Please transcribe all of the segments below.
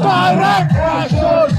Direct action!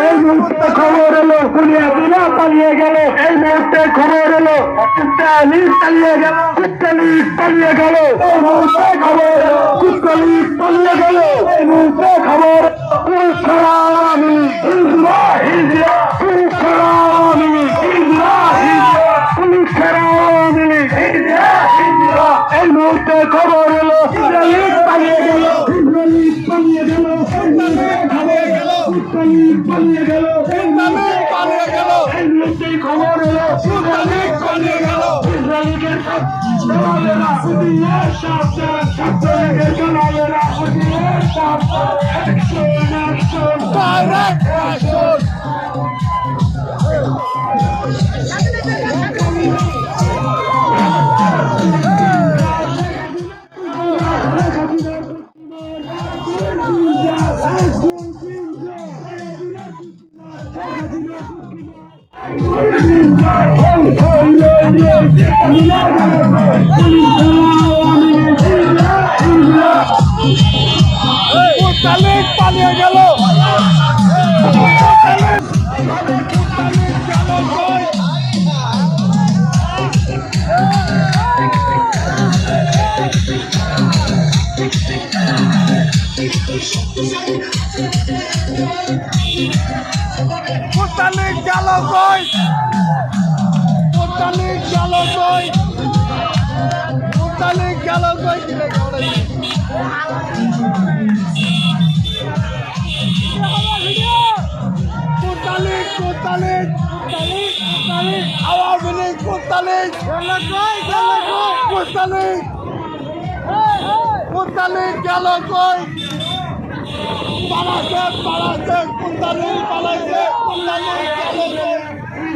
এই মুহূর্তে খবর এলো কুলিয়াদিনা পালিয়ে গেল। এই মুহূর্তে খবর এলো কুত্তালিশ পালিয়ে গেল। কুত্তালিশ পালিয়ে গেল। এই মুহূর্তে খবর এলো কুত্তালিশ পালিয়ে গেল। এই মুহূর্তে খবর আমি এই মুহূর্তে খবর এলো ইসরায়েল পালিয়ে গেল। ইসরায়েল পালিয়ে গেল। পালিয়ে গেল। পালিয়ে গেল। এই মুহূর্তে খবর এলো ইসরায়েল পালিয়ে গেল। ইসরায়েলের জওয়ানেরা সিরিয়ার সাবধান জওয়ানেরা সিরিয়ার সাবধান অ্যাকশন ডাইরেক্ট অ্যাকশন। পালিয়ে গেল। Putalik galo koi, Putalik galo koi, Putalik galo koi. Putalik, Putalik, Putalik, Awami League Putalik, Putalik, Putalik galo koi. Putalik, Putalik, Putalik,